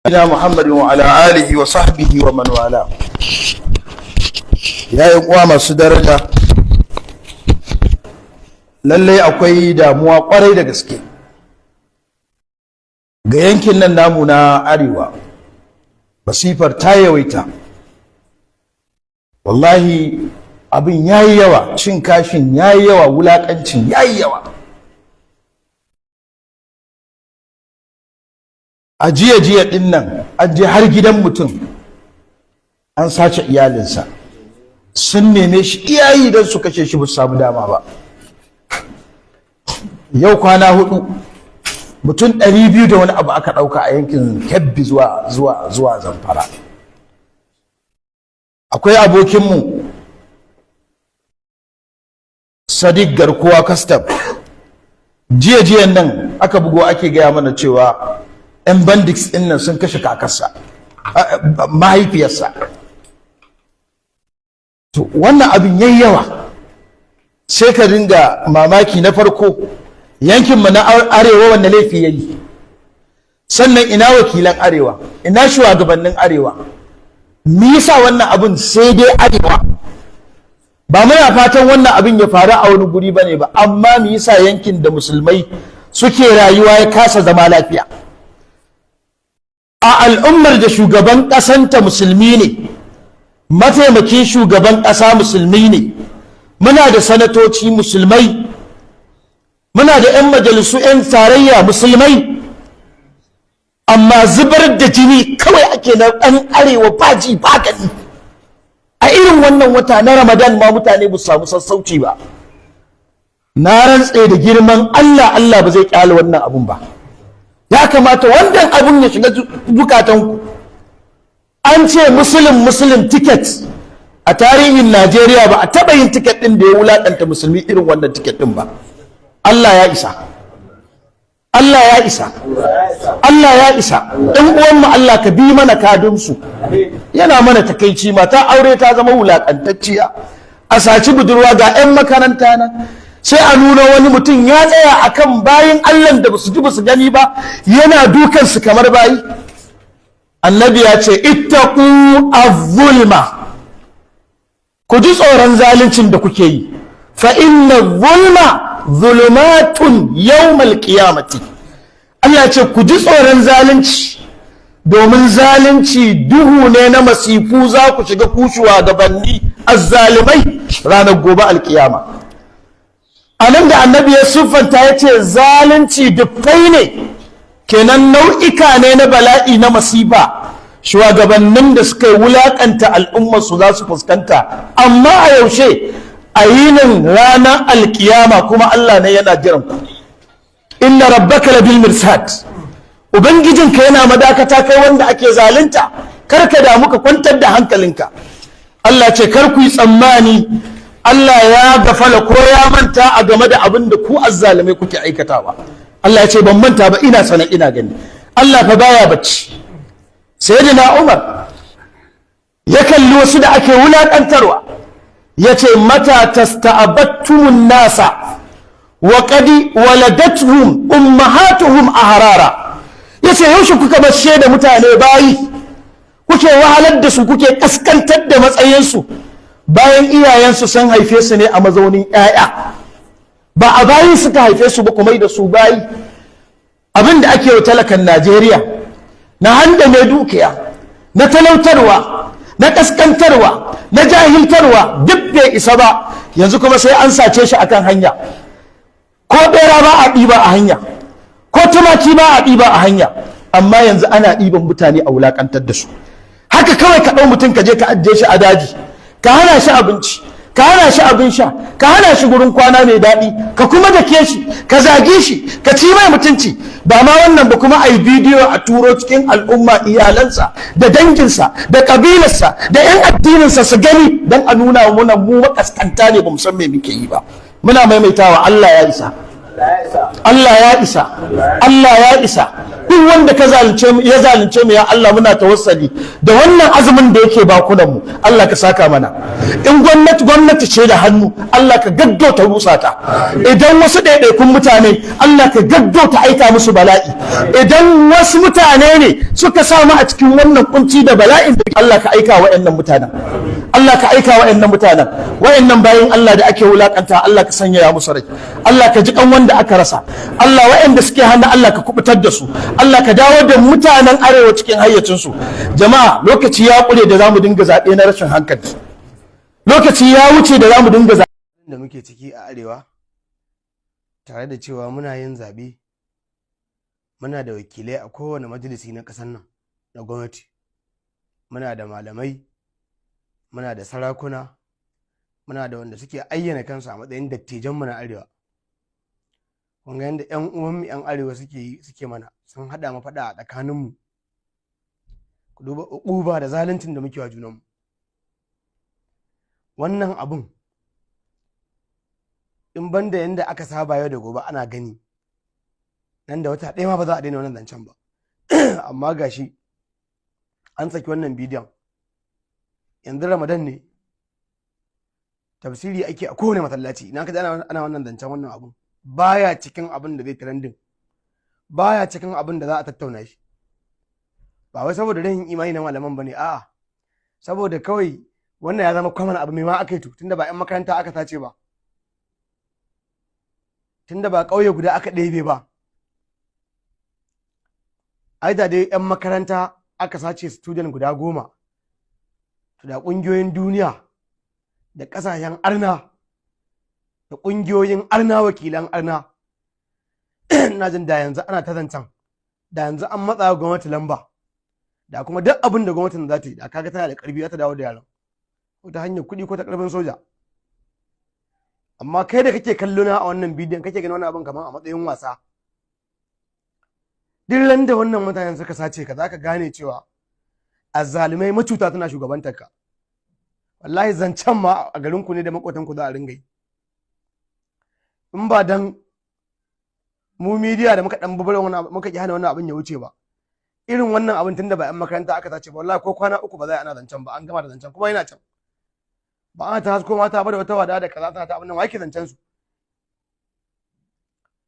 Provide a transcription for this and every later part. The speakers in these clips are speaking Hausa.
ila Muhammadin wa ala alihi wa sahbihi wa man wala. Yayin uwa masu daraja, lallai akwai damuwa kwarai da gaske ga yankin nan namu na arewa. Masifar ta yawaita, wallahi abin yayi yawa, cin kashin yayi yawa, wulakancin yayi yawa. A jiya din nan an je har gidan mutum an sace iyalinsa, sun neme shi iyayi don su kashe shi ba su samu dama ba. Yau kwana 4 mutum 200 da wani abu aka ɗauka a yankin Kebbi zuwa Zamfara. Akwai abokinmu Sadiq garkuwa custom, jiyan nan aka bugo ake gaya mana cewa 'yan bandits ɗin nan sun kashe kakarsa, mahaifiyarsa. To wannan abin yayi yawa, sai ka dinga mamaki. Na farko, yankinmu na arewa wanda laifi yayi, sannan ina wakilan arewa, ina shugabannin arewa? Me yasa wannan abin sai dai arewa? Ba muna fatan wannan abin ya faru a wani guri bane ba, amma me yasa yankin da musulmai suke rayuwa ya kasa zama lafiya? A al'ummar da shugaban ƙasanta musulmi ne, mataimakin shugaban ƙasa musulmi ne, muna da sanatoci musulmai, muna da 'yan majalisu 'yan tarayya musulmai, amma zubar da jini kawai ake na ɗan arewa baji ba gani. A irin wannan wata na Ramadan ma mutane ba su samu sassauci ba. Na rantse da girman Allah ba zai ƙyale wannan abun ba. Ya kamata wannan abun ya shiga zukatanku. An ce muslim ticket a tarihin Najeriya ba a taɓa yin ticket ɗin da ya wulaƙanta musulmi irin wannan ticket ɗin ba. Allah ya isa, Allah ya isa, Allah ya isa. Ɗan uwanmu Allah ka bi mana kadunsu, yana mana takaici. Mata aure ta zama wulaƙantacciya, a saci budurwa ga 'yan makaranta na, sai a nuna wani mutum ya tsaya akan bayin Allah da basu ji basu gani ba, yana dukansu kamar bayi. Annabi ya ce ittaqu az-zulma, ku ji tsoron zaluncin da kuke yi, fa inna zulma zulumatun yawmal qiyamati. Allah ce ku ji tsoron zalunci, domin zalunci duhu ne na masifu, za ku shiga kushuwa gabanni azzalimai ranar gobe alkiyama. A nan da annabi ya siffanta ya ce zalunci dukkai ne, kenan nau'ika ne na bala'i na masifa shugabannin da suka yi wulakanta al'ummarsu za su fuskanta. Amma a yaushe? A yinin ranar alkiyama, kuma Allah ne yana jiran ku. Inna rabbaka labil mirsad, ubangijinka yana madakata kai wanda ake zalunta. Kar ka damu, ka kwantar da hankalinka. Allah ce kar ku yi tsammani Allah ya gafala ko ya manta a game da abin da ku azzalume kuke aikatawa. Allah ya ce ban manta ba, ina sana ina gani. Allah fa baya bacci. Sayyidina Umar ya kalli wasu da ake wulakantarwa, ya ce mata tasta'abattumun nasa wa qad waladatuhum ummahatuhum ahrara. Ya ce yaushe kuka bashe da mutane bayi, kuke wahalar da su, kuke kaskantar da matsayinsu, bayan iyayensu sun haife su ne a mazaunin 'ya'ya, ba a bayi suka haife su ba kuma da su bayi. Abin da ake wa talakan Najeriya na handa mai dukiya, na talautarwa, na kaskantarwa, na jahiltarwa, duk bai isa ba. Yanzu kuma sai an sace shi akan hanya, ko bera ba a ɗiba a hanya, ko tumaki ba a ɗiba a hanya, amma yanzu ana ɗiban mutane a wulakantar da su. Haka kawai ka ɗau mutum ka je ka ajiye shi a daji, ka hana shi abinci, ka hana shi abin sha, ka hana shi gurin kwana mai daɗi, ka kuma dake shi, ka zage shi, ka ci mai mutunci. Ba ma wannan ba, kuma a yi bidiyo a turo cikin al'umma, iyalansa da danginsa da ƙabilarsa da 'yan addininsa su gani, don a nuna muna mu makaskanta ne, ba mu san me muke yi ba. Muna maimaitawa Allah ya isa, Allah ya isa, Allah ya isa. duk wanda ka zalunce mu ya zalunce mu ya Allah muna tawassali da wannan azumin da yake bakunan mu Allah ka saka mana. In gwamnati ce da hannu Allah ka gaggauta rusa ta. Idan wasu ɗaiɗaikun mutane Allah ka gaggauta aika musu bala'i. Idan wasu mutane ne suka samu a cikin wannan kunci da bala'in da Allah ka aika wa'annan mutanen. Allah ka aika wa'annan mutanen, wa'annan bayin Allah da ake wulakanta Allah ka sanya ya musu rai. Allah ka ji kan wanda aka rasa. Allah wa'anda suke hannu Allah ka kubutar da su. Allah ka dawo da mutanen arewa cikin hayyacinsu. Jama'a lokaci ya kure da zamu dinga zaɓe na rashin hankali. Lokaci ya wuce da zamu dinga zaɓe da muke ciki a arewa, tare da cewa muna yin zaɓe, muna da wakilai a kowane majalisi na ƙasar nan na gwamnati, muna da malamai, muna da sarakuna, muna da wanda suke ayyana kansu a matsayin dattijanmu na arewa. Kun ga yadda 'yan uwanmu 'yan arewa suke mana, sun haɗa mu faɗa a tsakaninmu. Ku duba uba da zaluncin da muke wa junanmu. Wannan abun in banda yanda aka saba yau da gobe ana gani, nan da wata ɗaya ma ba za a daina wannan zancen ba. Amma gashi an saki wannan bidiyon, yanzu Ramadan ne, tafsiri ake a kowane masallaci, ina kaji ana wannan zancen wannan abun baya cikin abin da zai trending, baya cikin abin da za a tattauna shi. Ba wai saboda rahin imani na malaman bane, a'a saboda kawai wannan ya zama common abu. mai ma aka yi to tunda ba 'yan makaranta aka sace ba, tunda ba ƙauye guda aka ɗebe ba, ai da dai 'yan makaranta aka sace student guda 10, to da ƙungiyoyin duniya da ƙasashen arna da ƙungiyoyin arna, wakilan arna, na jin da yanzu ana ta zancen, da yanzu an matsa gwamnati lamba, da kuma duk abin da gwamnatin za ta yi da kaga tana da ƙarfi za ta dawo da yaran, ko ta hanyar kuɗi ko ta ƙarfin soja. Amma kai da kake kallo na a wannan bidiyon kake ganin wannan abin kamar a matsayin wasa, duk ran da wannan mutanen suka sace ka zaka gane cewa azzalumai macuta tana shugabantar ka. Wallahi zancen ma a garin ku ne da makotan ku za a ringa yi. In ba dan mu media da muka dan bubar wannan muka ki hana wannan abin ya wuce ba, irin wannan abin tunda ba 'yan makaranta aka sace ba, wallahi ko kwana 3 ba za a ana zancen ba, an gama da zancen kuma yana can. Ba ana ta hasko mata ba da wata wada da kaza tana ta abin nan wake zancen su.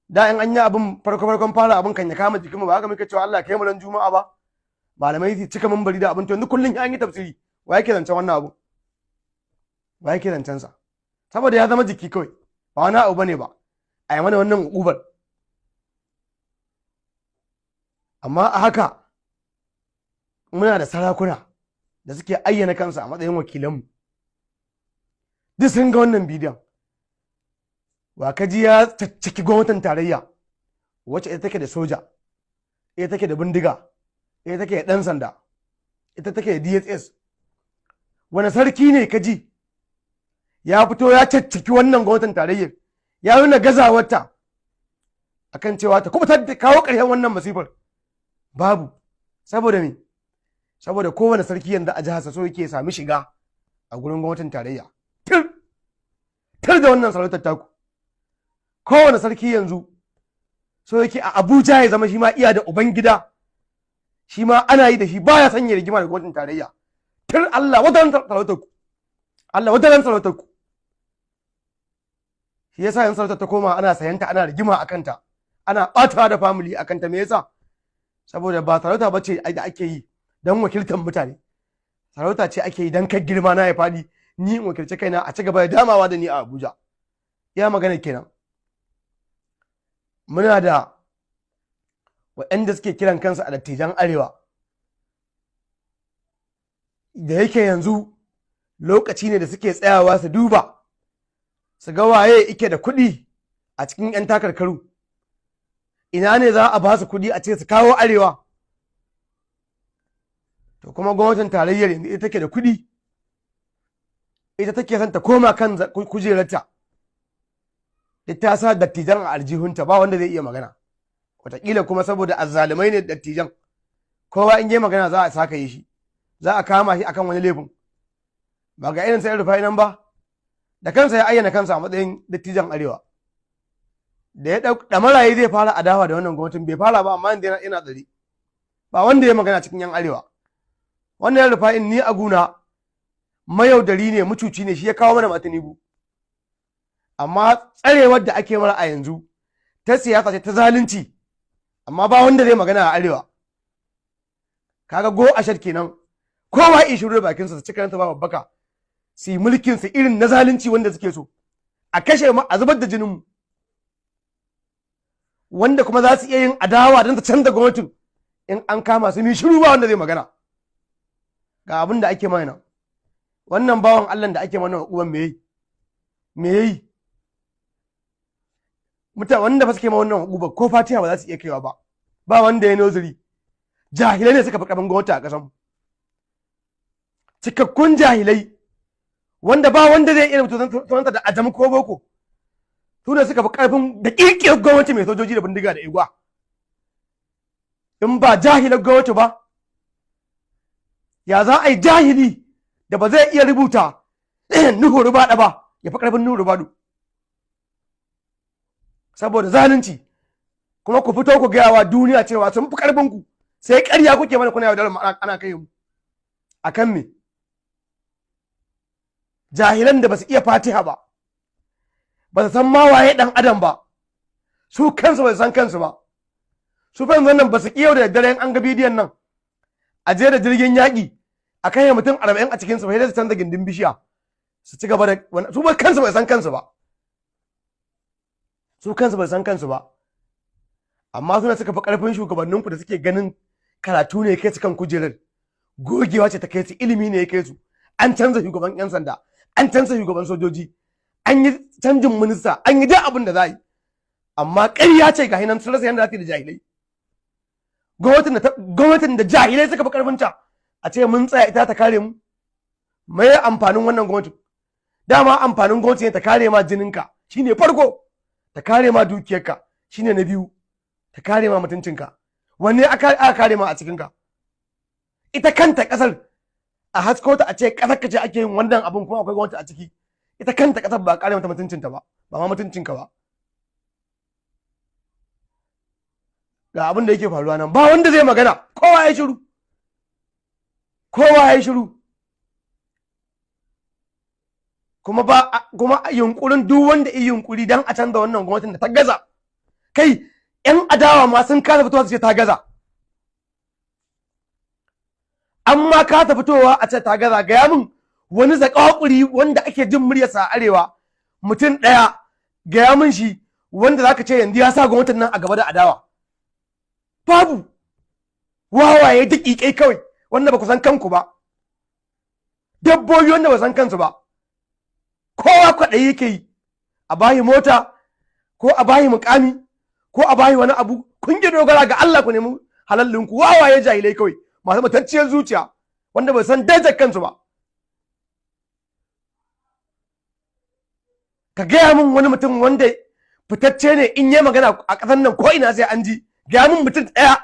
Da in an yi abin farkon fara abin kan ya kama jikinmu ba haka muke cewa Allah kai mu ran juma'a ba, malamai su cika minbari da abin, to yanzu kullun an yi tafsiri wa yake zancen wannan abu, wa yake zancen sa, saboda ya zama jiki kawai, ba wani abu bane ba a yi mana wannan ubar. Amma a haka muna da sarakuna da suke ayyana kansu a matsayin wakilanmu, duk sun ga wannan bidiyon. Wa kaji ya caccaki gwamnatin tarayya wacce ita take da soja, ita take da bindiga, ita take da ɗan sanda, ita take da DSS. Wani sarki ne kaji ya fito ya caccaki wannan gwamnatin tarayyar, ya nuna gazawarta akan cewa ta kubutar da kawo ƙarshen wannan masifar? Babu. Saboda me? Saboda kowane sarki yanzu a jihar so yake sami shiga a gurin gwamnatin tarayya. Tir da wannan sarautar taku. Kowane sarki yanzu so yake a Abuja ya zama shi ma iya da ubangida, shi ma ana yi da shi, baya sanya rigima da gwamnatin tarayya. Tir Allah wadaran sarautar ku, Allah wadaran sarautar ku. Shi yasa yan sarautar ta koma ana sayanta, ana rigima akan ta, ana ɓatawa da family akan ta. Me yasa? Saboda ba sarauta bace da ake yi don wakiltar mutane, sarauta ce ake yi don kai girma na ya faɗi, ni in wakilci kaina a ci gaba da damawa da ni a Abuja. Ya magana kenan. Muna da waɗanda suke kiran kansu a dattijan arewa, da yake yanzu lokaci ne da suke tsayawa su duba su ga waye ike da kuɗi a cikin 'yan takarkaru, ina ne za a ba su kuɗi a ce su kawo arewa. To kuma gwamnatin tarayyar yanzu ita take da kuɗi, ita take son ta koma kan kujerarta, ita sa dattijan a aljihunta, ba wanda zai iya magana. Wataƙila kuma saboda azzalumai ne dattijan, kowa in yi magana za a saka yi shi, za a kama shi akan wani laifin. Ba ga irin sai Rufai nan ba, da kansa ya ayyana kansa a matsayin dattijan arewa, da ya ɗamaraye zai fara adawa da wannan gwamnatin, bai fara ba amma yanzu yana tsari. ba wanda ya magana cikin yan arewa. Wannan Yan Rufa'in ni a guna mayaudari ne, mucuci ne, shi ya kawo mana Tinubu. Amma tsarewar da ake mara a yanzu ta siyasa ce ta zalunci, amma ba wanda zai magana a arewa. Kaga go ashar kenan, kowa ya shiru da bakinsa su cika ranta ba babbaka, su yi mulkin su irin na zalunci wanda suke so, a kashe mu, a zubar da jinin mu, wanda kuma za su iya yin adawa don ta canza gwamnatin in an kama su, ni shiru ba wanda zai magana. Ga abin da ake mana wannan bawan Allah da ake mana hukuman me yayi mutane wanda ba suke ma wannan hukuba ko Fatiha ba za su iya kaiwa ba wanda ya nozuri. Jahilai ne suka fi karfin gwamnati a kasan, cikakkun jahilai wanda ba wanda zai iya tunanta da ajami ko boko, su ne suka fi karfin da kirkiyar gwamnati mai sojoji da bindiga da igwa. In ba jahilar gwamnati ba, ya za a yi jahili da ba zai iya rubuta Nuhu Rubaɗa ba ya fi karfin Nuhu Rubaɗu saboda zalunci? Kuma ku fito ku gaya wa duniya cewa sun fi karfin ku, sai ƙarya kuke mana, kuna yaudar ana kai mu akan me? Jahilan da ba su iya Fatiha ba su san ma waye dan adam ba, su kansu ba su san kansu ba. Su fa nan ba su kiyau da dare an ga bidiyon nan a je da jirgin yaƙi a kai mutum 40 a cikin su, sai su canza gindin bishiya su ci gaba da su ba kansu ba san kansu ba, su kansu ba san kansu ba. Amma suna suka fi karfin shugabanninku da suke ganin karatu ne kai su kan kujerar, gogewa ce ta kai su, ilimi ne ya kai su. An canza shugaban yan sanda, an canza shugaban sojoji, an yi canjin minista, an yi duk abin da za a yi, amma ƙarya ce ga hinan sun rasa yadda za su yi da jahilai. Gwamnatin da jahilai suka fi karfinta a ce mun tsaya ita ta kare mu, mai amfanin wannan gwamnatin? Dama amfanin gwamnati ne ta kare ma jininka, shine farko, ta kare ma dukiyarka shine na biyu, ta kare ma mutuncinka. Wanne aka kare ma a cikinka? Ita kanta kasar a hasko ta a ce kasar ka ce ake yin wannan abin kuma akwai gwamnati a ciki, ita kanta kasar ba a kare mata mutuncinta ba ma mutuncinka ba. Ga abin da yake faruwa nan, ba wanda zai magana, kowa ya shiru, kowa ya shiru. Kuma yunkurin duk wanda yi yunkuri dan a canza wannan gwamnatin da ta gaza, kai yan adawa ma sun kasa fitowa su ce ta gaza, amma kasa fitowa a ce ta gaza. Gaya min wani zakawakuri wanda ake jin muryarsa a arewa, mutum ɗaya, gaya min shi wanda zaka ce yanzu ya sa gwamnatin nan a gaba da adawa. Babu. Wawaye daƙiƙai kawai wanda ba ku san kanku ba, dabbobi wanda ba san kansu ba. Kowa kwaɗayi yake yi a bayi mota ko a bayi mukami ko a bayi wani abu, kun ki dogara ga Allah ku nemi halallinku. Wawaye jahilai kawai masu matacciyar zuciya wanda ba san darajar kansu ba. Ka gaya min wani mutum wanda fitacce ne in yi magana a ƙasar nan ko ina sai an ji. Gaya min mutum ɗaya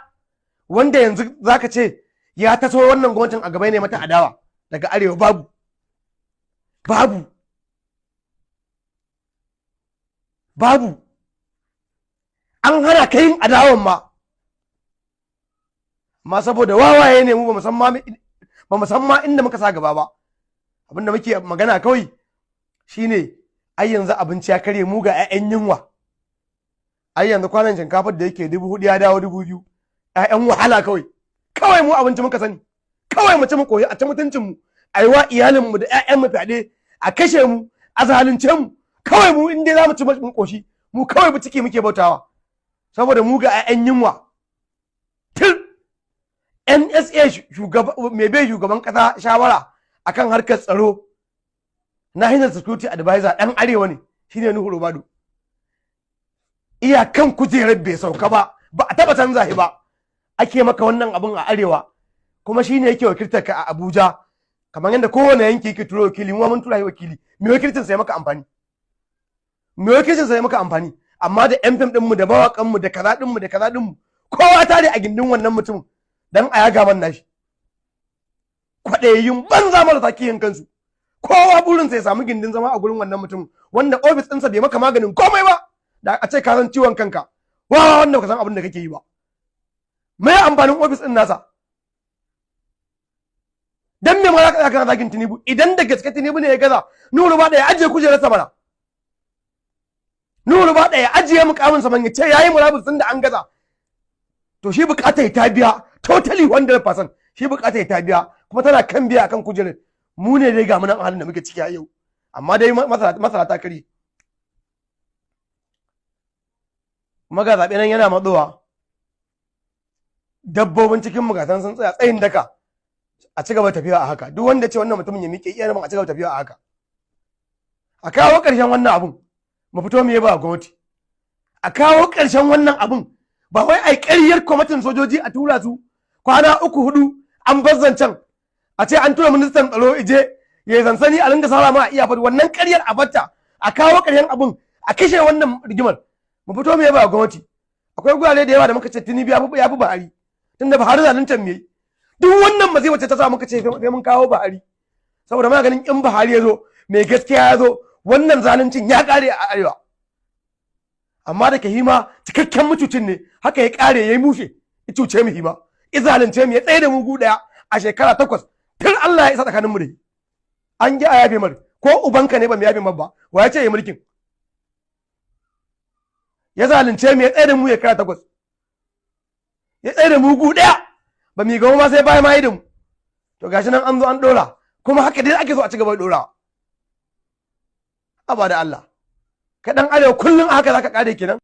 wanda yanzu zaka ce ya taso wannan gwamnatin a gaba ne mata adawa daga arewa. Babu. An hana ka yin adawan ma saboda wawaye ne mu, ba mu san ma inda muka sa gaba ba. Abinda muke magana kawai shine ai yanzu abinci ya karye mu ga 'ya'yan yunwa. Ai yanzu kwanan shinkafar da yake 4,000 ya dawo 2,000. 'Ya'yan wahala kawai mu abinci muka sani, kawai mu ci mu koyi, a ci mutuncin mu, ai wa iyalin mu da 'ya'yan mu fyaɗe, a kashe mu, a zalunce mu. Kawai mu in dai za mu ci mu koshi, mu kawai mu ciki muke bautawa saboda mu ga 'ya'yan yunwa. NSA mai bai shugaban kasa shawara akan harkar tsaro, National Security Advisor ɗan arewa ne, shine Nuhu Rubadu. Iyakan kujerar bai sauka ba a taba canza shi ba, ake maka wannan abun a arewa, kuma shine yake wakiltar ka a Abuja, kamar yadda kowane yanki yake turo wakili, mu mun tura shi wakili. Me wakilcin sai maka amfani? Amma da yan fim din mu da mawakan mu da kaza din mu kowa tare a gindin wannan mutum dan a yaga man nashi. Kwaɗayayyun banza marasa kiyin kansu, kowa burin sai ya samu gindin zama a gurin wannan mutum wanda ofis ɗinsa bai maka maganin komai ba. Da a ce ka san ciwon kanka, wanda ka san abin da kake yi ba. mai amfanin ofis din nasa? Dan me ma za ka kana zagin Tinubu? Idan da gaske Tinubu ne ya gaza, Nuhu ba da ya ajiye kujerarsa mana. Nuhu ba da ya ajiye mukamin sa man ya ce yayi murabus tun da an gaza. To shi bukatar ta biya totally 100%. Shi bukatar ta biya kuma tana kan biya akan kujerar. Mu ne dai ga mu nan halin da muke ciki a yau. Amma dai masara ta kare. Maga zaɓe nan yana matsowa. Dabbobin cikin mu gatan sun tsaya tsayin daka. A ci gaba tafiya a haka. Duk wanda ce wannan mutumin ya miƙe iya a ci gaba tafiya a haka. A kawo ƙarshen wannan abun. Mu fito mu yi ba gwamnati. A kawo ƙarshen wannan abun. Ba wai ai ƙaryar kwamitin sojoji a tura su kwana 3-4 an bar zancen. A ce an tura ministan tsaro ije ya yi zansani a ringa sara ma a iya faɗi wannan ƙaryar a batta. A kawo ƙarshen abun. A kashe wannan rigimar. Mu fito mu yi ba gwamnati. Akwai gurare da yawa da muka ce Tinubu ya fi Buhari. Tunda Buhari zaluntar me yi. Duk wannan maziwa ce ta sa muka ce sai mun kawo Buhari. Saboda muna ganin in Buhari ya zo mai gaskiya ya zo wannan zaluncin ya kare a arewa. Amma da ke hima cikakken mutucin ne haka ya kare ya yi mushe ya cuce mu hima. Izalunce mu ya tsaye da mu gu daya a shekara 8 tun Allah ya isa tsakanin mu da shi. An ji a yafe mar ko ubanka ne ba mu yafe mar ba wa ya ce ya mulkin. Ya zalunce mu ya tsaye da mu ya kara 8. Ya tsaye da mu gu daya. Ba mi gama ma sai baya ma yi da mu. To gashi nan an zo an dora kuma haka dai ake so a ci gaba da dora. Aba da Allah. Ka dan arewa kullun haka zaka kare kenan.